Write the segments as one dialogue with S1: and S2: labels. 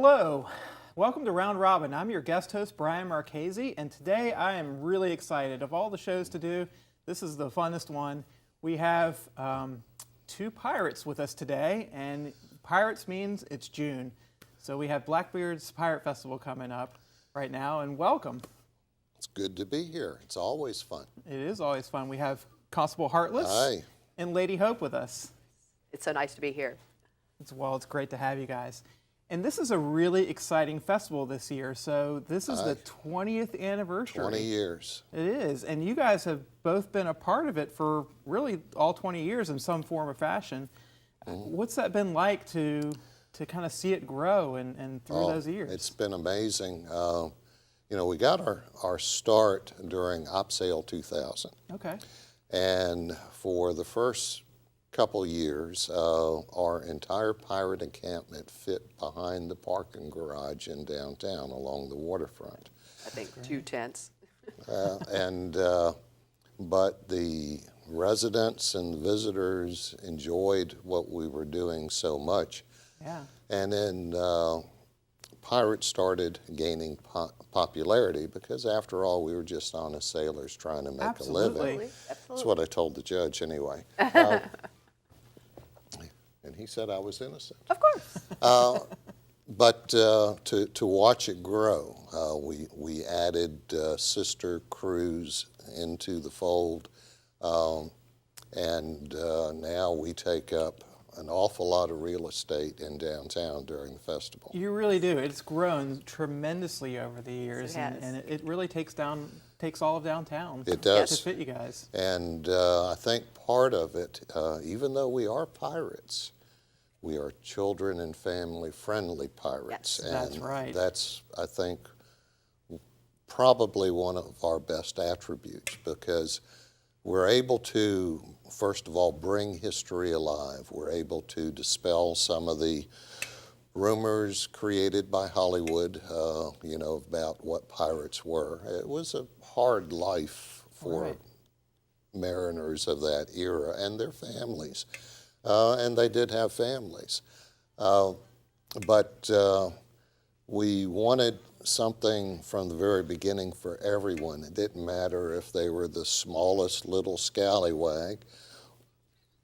S1: Hello, welcome to Round Robin. I'm your guest host, Brian Marchese, and today I am really excited. Of all the shows to do, this is the funnest one. We have two pirates with us today, and pirates means it's June. So we have Blackbeard's Pirate Festival coming up right now, and welcome.
S2: It's good to be here. It's always fun.
S1: It is always fun. We have Constable Heartless
S2: Hi.
S1: and Lady Hope with us.
S3: It's so nice to be here.
S1: It's great to have you guys. And this is a really exciting festival this year. So this is the 20th anniversary.
S2: 20 years.
S1: It is. And you guys have both been a part of it for really all 20 years in some form or fashion. What's that been like to kind of see it grow and through those years?
S2: It's been amazing. You know, we got our start during Op Sale 2000.
S1: Okay.
S2: And for the first couple years, our entire pirate encampment fit behind the parking garage in downtown along the waterfront.
S3: I think 2 tents.
S2: But the residents and visitors enjoyed what we were doing so much.
S1: Yeah.
S2: And then pirates started gaining popularity because, after all, we were just honest sailors trying to make a living. That's what I told the judge anyway. And he said I was innocent.
S3: Of course.
S2: But to watch it grow, we added sister crews into the fold, and now we take up an awful lot of real estate in downtown during the festival.
S1: You really do. It's grown tremendously over the years,
S3: It has.
S1: and it really takes all of downtown.
S2: It does.
S1: To fit you guys.
S2: And I think part of it, even though we are pirates, we are children and family-friendly pirates.
S3: Yes,
S2: and
S1: that's right.
S2: That's, I think, probably one of our best attributes, because we're able to, first of all, bring history alive. We're able to dispel some of the rumors created by Hollywood, you know, about what pirates were. It was a hard life for mariners of that era and their families. And they did have families. But we wanted something from the very beginning for everyone. It didn't matter if they were the smallest little scallywag,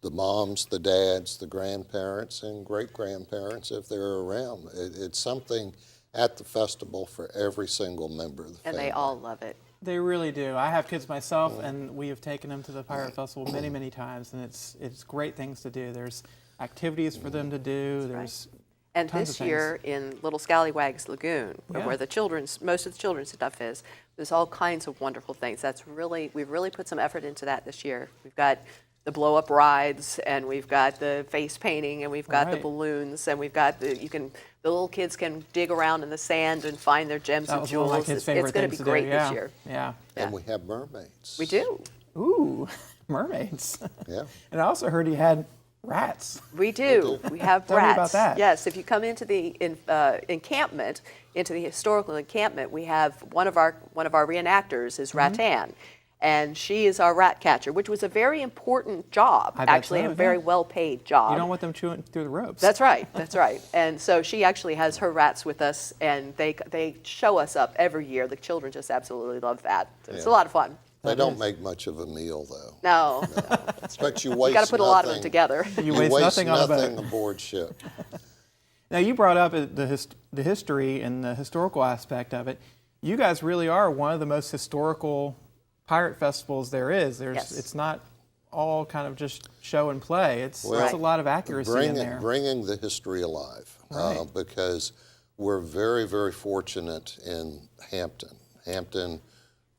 S2: the moms, the dads, the grandparents, and great-grandparents if they're around. It's something at the festival for every single member of the family.
S3: And they all love it.
S1: They really do. I have kids myself, and we have taken them to the Pirate Festival many, many times, and it's great things to do. There's activities for them to do. There's
S3: And
S1: tons
S3: this
S1: of
S3: year in Little Scallywags Lagoon,
S1: Yeah.
S3: where most of the children's stuff is, there's all kinds of wonderful things. We've really put some effort into that this year. We've got the blow-up rides, and we've got the face painting, and we've got the balloons, and we've got the little kids can dig around in the sand and find their gems
S1: That
S3: and
S1: was one of
S3: jewels.
S1: my kids' favorite
S3: It's going to
S1: things
S3: be
S1: to do.
S3: great
S1: Yeah.
S3: this year.
S1: Yeah.
S2: And we have mermaids.
S3: We do.
S1: Ooh, mermaids.
S2: Yeah.
S1: And I also heard you had rats.
S3: We do. We have
S1: Tell me
S3: rats.
S1: about that.
S3: Yes, if you come into the encampment, into the historical encampment, we have one of our reenactors is Rattan, and she is our rat catcher, which was a very important job,
S1: I bet
S3: actually,
S1: so,
S3: and a very
S1: yeah.
S3: well-paid job.
S1: You don't want them chewing through the ropes.
S3: That's right. That's right. And so she actually has her rats with us, and they show us up every year. The children just absolutely love that. It's a lot of fun.
S2: They don't make much of a meal, though.
S3: No,
S2: But you waste
S3: you got to put a lot of them
S2: nothing.
S3: together.
S1: You waste nothing on a boat.
S2: nothing aboard ship.
S1: Now, you brought up the history and the historical aspect of it. You guys really are one of the most historical pirate festivals there is.
S3: Yes.
S1: It's not all kind of just show and play. It's
S2: Well,
S1: a lot of accuracy in there.
S2: Bringing the history alive,
S1: Right.
S2: because we're very, very fortunate in Hampton. Hampton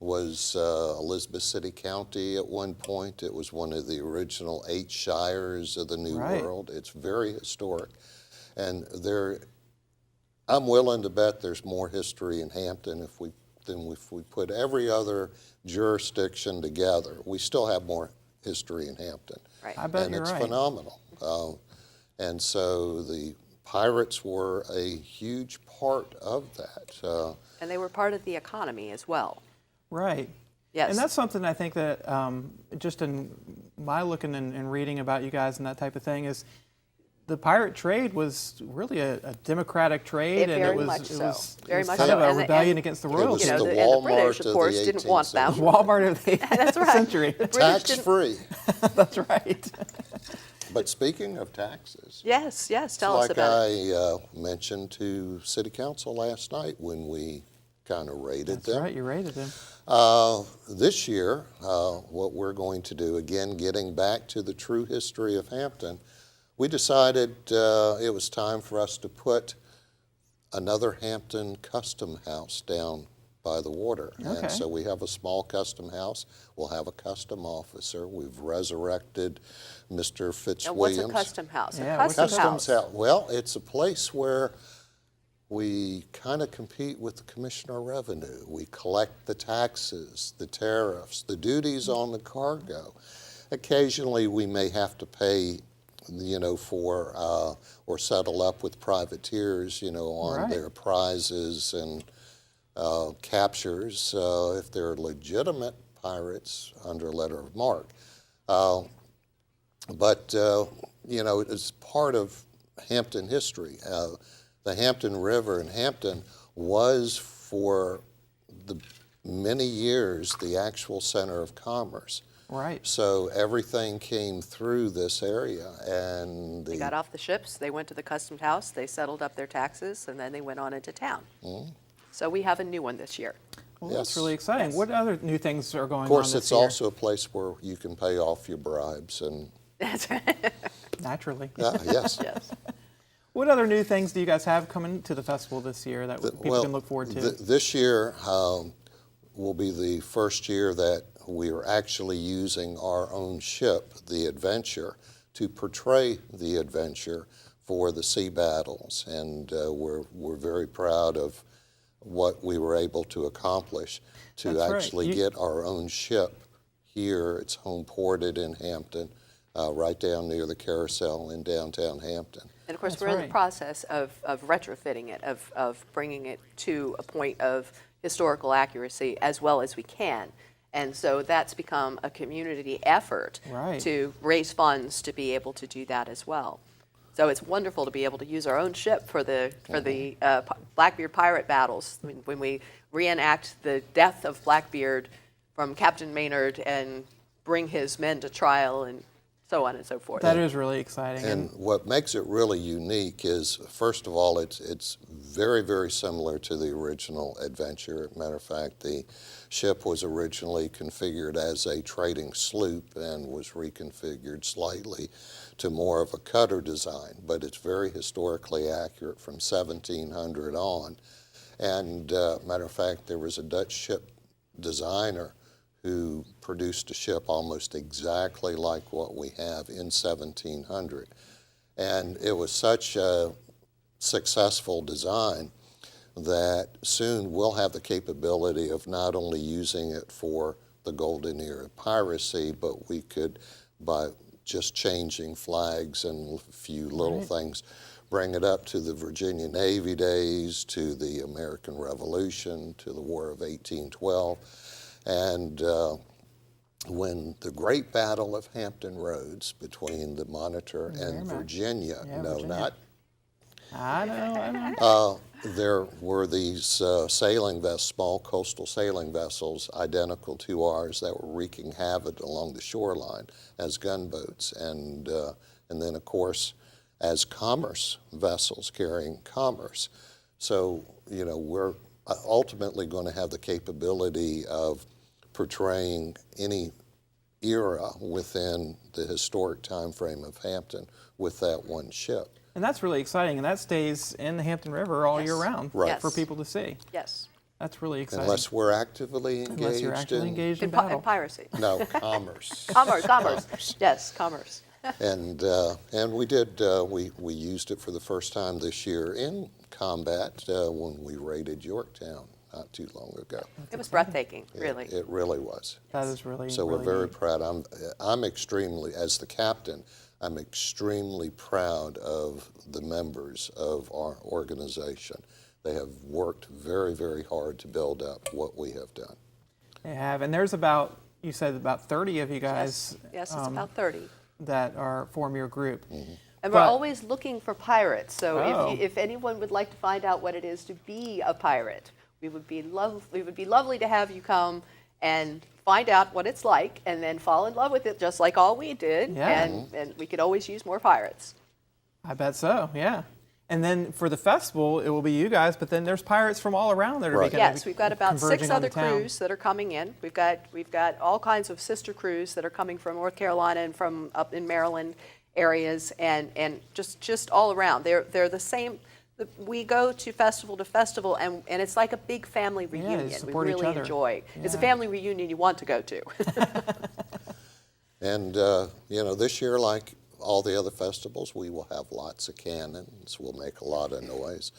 S2: was Elizabeth City County at one point. It was one of the original 8 shires of the New
S1: Right.
S2: World. It's very historic. And I'm willing to bet there's more history in Hampton than if we put every other jurisdiction together. We still have more history in Hampton.
S3: Right.
S1: I bet
S2: And
S1: you're
S2: it's
S1: right.
S2: phenomenal. And so the pirates were a huge part of that.
S3: And they were part of the economy as well.
S1: Right.
S3: Yes.
S1: And that's something I think that just in my looking and reading about you guys and that type of thing is the pirate trade was really a democratic trade, and
S3: Very
S1: it was
S3: much
S1: it
S3: so.
S1: was,
S3: Very
S1: it was
S3: much
S1: kind
S3: so.
S1: of a
S3: And
S1: rebellion against the
S2: It was
S1: royalty.
S3: You know,
S2: the
S3: and the British,
S2: Walmart
S3: of
S2: of
S3: course,
S2: the
S3: didn't
S2: 18th
S3: want them.
S2: century.
S1: Walmart of the
S3: That's right.
S1: century.
S3: The British
S2: Tax
S3: didn't.
S2: free.
S1: That's right.
S2: But speaking of taxes,
S3: Yes, tell us
S2: like
S3: about it.
S2: I mentioned to City Council last night when we kind of rated
S1: That's
S2: them.
S1: right. You rated them.
S2: This year, what we're going to do, again, getting back to the true history of Hampton, we decided it was time for us to put another Hampton custom house down by the water.
S1: Okay.
S2: And so we have a small custom house. We'll have a custom officer. We've resurrected Mr.
S3: Now,
S2: Fitzwilliams.
S3: what's a custom house?
S1: Yeah,
S3: A
S1: what's
S3: custom
S1: a
S2: Customs
S3: house.
S2: house. Well, it's a place where we kind of compete with the Commissioner of Revenue. We collect the taxes, the tariffs, the duties on the cargo. Occasionally, we may have to pay, for or settle up with privateers, on
S1: Right.
S2: their prizes and captures if they're legitimate pirates under letter of marque. But it's part of Hampton history. The Hampton River in Hampton was for the many years the actual center of commerce.
S1: Right.
S2: So everything came through this area, and
S3: They got off the ships, they went to the customs house, they settled up their taxes, and then they went on into town. So we have a new one this year.
S1: Well,
S2: Yes.
S1: that's really exciting.
S3: Yes.
S1: What other new things are going on
S2: of course,
S1: this
S2: it's
S1: year?
S2: also a place where you can pay off your bribes, and
S3: That's right.
S1: Naturally.
S2: yes.
S3: Yes.
S1: What other new things do you guys have coming to the festival this year that people can look forward to?
S2: This year will be the first year that we are actually using our own ship, the Adventure, to portray the adventure for the sea battles, and we're very proud of what we were able to accomplish to
S1: That's right.
S2: actually get our own ship here. It's home ported in Hampton, right down near the carousel in downtown Hampton.
S3: And of course,
S1: That's
S3: we're in
S1: right.
S3: the process of retrofitting it, of bringing it to a point of historical accuracy as well as we can. And so that's become a community effort
S1: Right.
S3: to raise funds to be able to do that as well. So it's wonderful to be able to use our own ship for the Blackbeard pirate battles. When we reenact the death of Blackbeard from Captain Maynard and bring his men to trial and so on and so forth.
S1: That is really exciting.
S2: And what makes it really unique is, first of all, it's very, very similar to the original Adventure. Matter of fact, the ship was originally configured as a trading sloop and was reconfigured slightly to more of a cutter design, but it's very historically accurate from 1700 on. And matter of fact, there was a Dutch ship designer who produced a ship almost exactly like what we have in 1700. And it was such a successful design that soon we'll have the capability of not only using it for the golden era of piracy, but we could, by just changing flags and a few little things, bring it up to the Virginia Navy days, to the American Revolution, to the War of 1812. And when the Great Battle of Hampton Roads between the Monitor and Virginia,
S1: Virginia. I know.
S2: there were these sailing vessels, small coastal sailing vessels, identical to ours, that were wreaking havoc along the shoreline as gunboats, and then of course as commerce vessels carrying commerce. So we're ultimately going to have the capability of portraying any era within the historic time frame of Hampton with that one ship.
S1: And that's really exciting, and that stays in the Hampton River all year round
S2: Right.
S1: for
S3: Yes.
S1: people to see.
S3: Yes.
S1: That's really exciting.
S2: Unless we're actively engaged
S1: Unless you're actually engaged in
S3: In
S1: battle.
S3: piracy.
S2: No, commerce.
S3: Commerce. Yes, commerce.
S2: And we did, we used it for the first time this year in combat when we raided Yorktown not too long ago.
S3: It was breathtaking, really.
S2: It really was.
S1: That is really,
S2: So
S1: really
S2: we're very
S1: neat.
S2: proud. I'm extremely, as the captain, I'm extremely proud of the members of our organization. They have worked very, very hard to build up what we have done.
S1: They have, and there's about, you said about 30 of you guys
S3: Yes, it's about 30.
S1: that form your group.
S3: And we're
S1: But-
S3: always looking for pirates. So
S1: Oh.
S3: if anyone would like to find out what it is to be a pirate, we would be lovely to have you come and find out what it's like, and then fall in love with it, just like all we did.
S1: Yeah.
S3: And we could always use more pirates.
S1: I bet so, yeah. And then for the festival, it will be you guys, but then there's pirates from all around that are
S2: Right.
S1: gonna
S3: Yes,
S1: be
S3: we've got about 6
S1: converging on
S3: other
S1: the town.
S3: crews that are coming in. We've got all kinds of sister crews that are coming from North Carolina and from up in Maryland areas, and just all around. They're the same. We go to festival, and it's like a big family reunion. We
S1: support each
S3: really
S1: other.
S3: enjoy. It's a
S1: Yeah.
S3: family reunion you want to go to.
S2: And, this year, like all the other festivals, we will have lots of cannons. We'll make a lot of noise.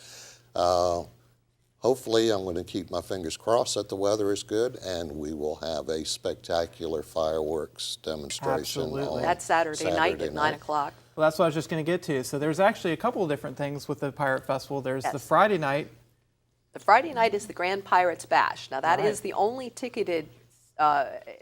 S2: Hopefully, I'm going to keep my fingers crossed that the weather is good, and we will have a spectacular fireworks demonstration
S1: Absolutely.
S2: on
S3: That's Saturday night at 9 o'clock.
S1: Well, that's what I was just going to get to. So there's actually a couple of different things with the Pirate Festival. There's the
S3: Yes.
S1: Friday night.
S3: The Friday night is the Grand Pirates Bash. Now, that
S1: Right.
S3: is the only ticketed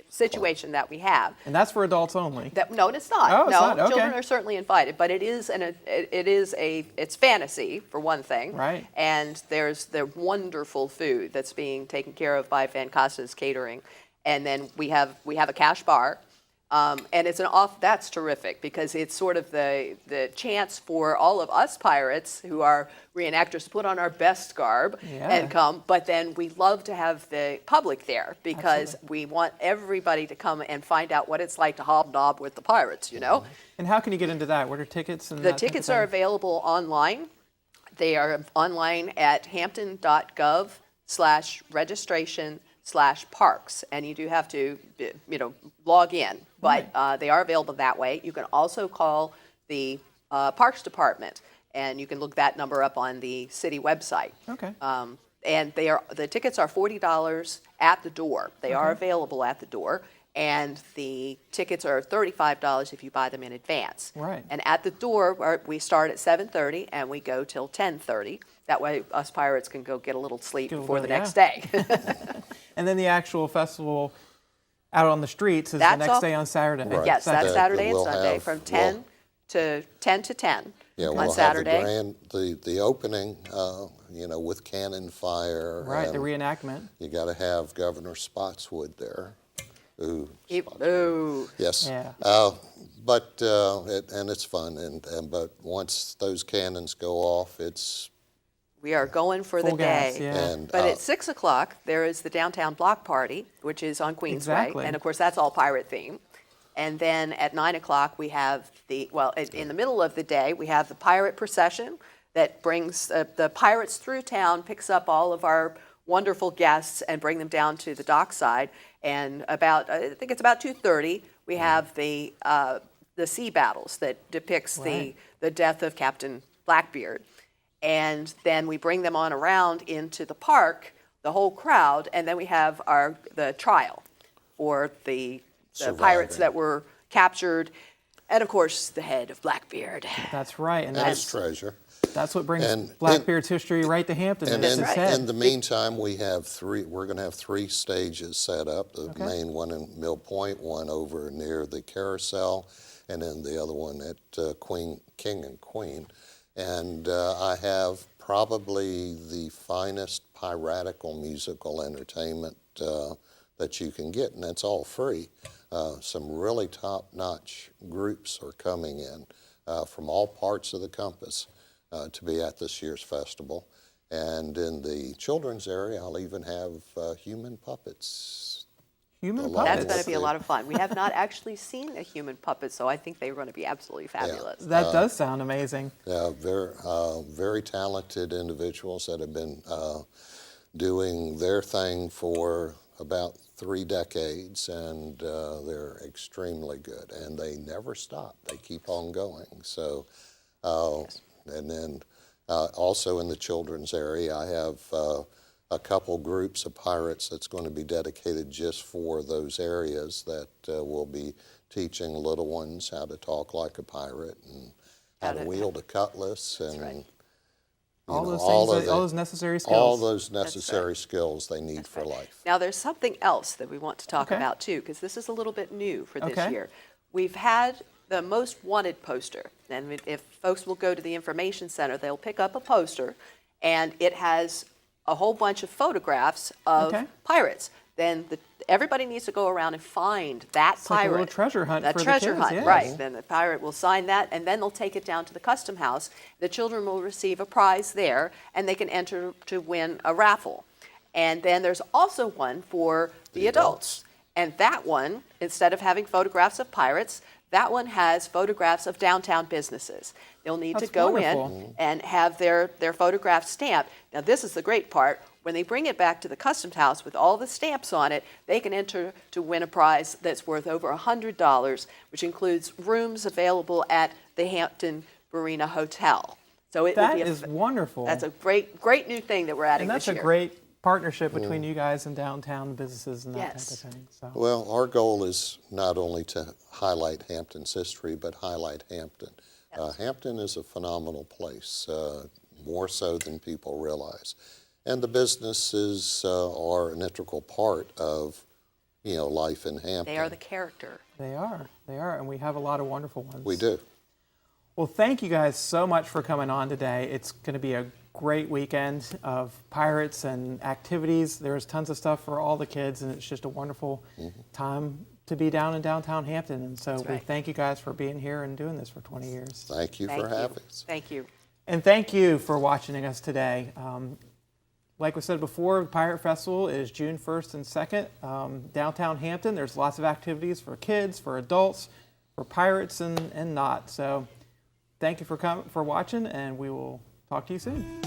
S3: situation that we have.
S1: And that's for adults only.
S3: No, it's not.
S1: Oh, it's
S3: no,
S1: not? Okay.
S3: children are certainly invited, but it's fantasy for one thing.
S1: Right.
S3: And there's the wonderful food that's being taken care of by Van Costa's Catering, and then we have a cash bar. And that's terrific because it's sort of the chance for all of us pirates who are reenactors to put on our best garb and come. But then we love to have the public there because we want everybody to come and find out what it's like to hobnob with the pirates,
S1: And how can you get into that? What are tickets? And
S3: The
S1: that type of
S3: tickets are
S1: thing?
S3: available online. They are online at hampton.gov/registration/parks, and you do have to, log in, but they are available that way. You can also call the Parks Department, and you can look that number up on the city website.
S1: Okay.
S3: And the tickets are $40 at the door. They are available at the door, and the tickets are $35 if you buy them in advance.
S1: Right.
S3: And at the door, we start at 7:30 and we go till 10:30. That way, us pirates can go get a little sleep
S1: Get a
S3: before the
S1: little-
S3: next day.
S1: And then the actual festival out on the streets is the
S3: That's
S1: next
S3: all-
S1: day on Saturday.
S2: Right.
S3: Yes, that's
S2: That
S3: Saturday and
S2: we'll
S3: Sunday
S2: have-
S3: from 10 to 10
S2: Yeah,
S3: on
S2: we'll
S3: Saturday.
S2: have the opening, with cannon fire.
S1: Right, the
S2: and
S1: reenactment.
S2: You got to have Governor Spotswood there. Ooh,
S3: Ooh.
S2: yes.
S1: Yeah.
S2: And it's fun, but once those cannons go off, it's
S3: We are going for the
S1: Full gas,
S3: day.
S1: yeah.
S2: and
S3: But at 6 o'clock, there is the downtown block party, which is on Queensway.
S1: Exactly.
S3: And of course, that's all pirate themed. And then at 9 o'clock, we have in the middle of the day, we have the pirate procession that brings the pirates through town, picks up all of our wonderful guests and bring them down to the dockside. And I think it's about 2:30, we have the sea battles that depicts
S1: Right.
S3: the death of Captain Blackbeard. And then we bring them on around into the park, the whole crowd, and then we have the trial for the pirates
S2: Surviving.
S3: that were captured, and of course the head of Blackbeard.
S1: That's right. And
S2: and his
S1: that's,
S2: treasure.
S1: that's what brings
S2: And-
S1: Blackbeard's history right to Hampton.
S2: And
S1: That's
S2: in,
S1: his head.
S2: in the meantime, we're going to have 3 stages set up. The
S1: Okay.
S2: main one in Mill Point, one over near the carousel, and then the other one at King and Queen. And I have probably the finest piratical musical entertainment that you can get, and that's all free. Some really top-notch groups are coming in from all parts of the compass to be at this year's festival. And in the children's area, I'll even have human puppets.
S1: Human
S2: Along
S3: That's
S1: puppets.
S3: going to be a lot of fun. We have not actually seen a human puppet, so I think they're going to be absolutely fabulous.
S1: That does sound amazing.
S2: Very talented individuals that have been doing their thing for about 3 decades, and they're extremely good. And they never stop. They keep on going. So, and then also in the children's area, I have a couple groups of pirates that's going to be dedicated just for those areas that will be teaching little ones how to talk like a pirate and how to wield a cutlass and
S3: right.
S1: All those
S2: all
S1: things,
S2: of the-
S1: all those necessary skills.
S2: all those necessary skills they need for life.
S3: Now, there's something else that we want to talk
S1: Okay.
S3: about too, because this is a little bit new for this
S1: Okay.
S3: year. We've had the most wanted poster. And if folks will go to the information center, they'll pick up a poster, and it has a whole bunch of photographs of
S1: Okay.
S3: pirates. Then everybody needs to go around and find that
S1: It's
S3: pirate.
S1: like a little treasure hunt
S3: That
S1: for the
S3: treasure
S1: kids,
S3: hunt,
S1: yes.
S3: right. Then the pirate will sign that, and then they'll take it down to the custom house. The children will receive a prize there, and they can enter to win a raffle. And then there's also one for the adults. And that one, instead of having photographs of pirates, that one has photographs of downtown businesses. They'll need
S1: That's
S3: to go
S1: wonderful.
S3: in and have their photograph stamped. Now, this is the great part. When they bring it back to the customs house with all the stamps on it, they can enter to win a prize that's worth over $100, which includes rooms available at the Hampton Marina Hotel. So it
S1: That
S3: will be
S1: is wonderful.
S3: That's a great new thing that we're adding
S1: And that's
S3: this
S1: a
S3: year.
S1: great partnership between you guys and downtown businesses and that
S3: Yes.
S1: type of thing. So.
S2: Well, our goal is not only to highlight Hampton's history, but highlight Hampton. Hampton is a phenomenal place, more so than people realize. And the businesses are an integral part of, life in Hampton.
S3: They are the character.
S1: They are, and we have a lot of wonderful ones.
S2: We do.
S1: Well, thank you guys so much for coming on today. It's going to be a great weekend of pirates and activities. There's tons of stuff for all the kids, and it's just a wonderful time to be down in downtown Hampton. And so we
S3: right.
S1: thank you guys for being here and doing this for 20 years.
S2: Thank you
S3: Thank
S2: for
S3: you.
S2: having us.
S3: Thank you.
S1: And thank you for watching us today. Like we said before, the Pirate Festival is June 1st and 2nd. Downtown Hampton, there's lots of activities for kids, for adults, for pirates and not. So thank you for watching, and we will talk to you soon.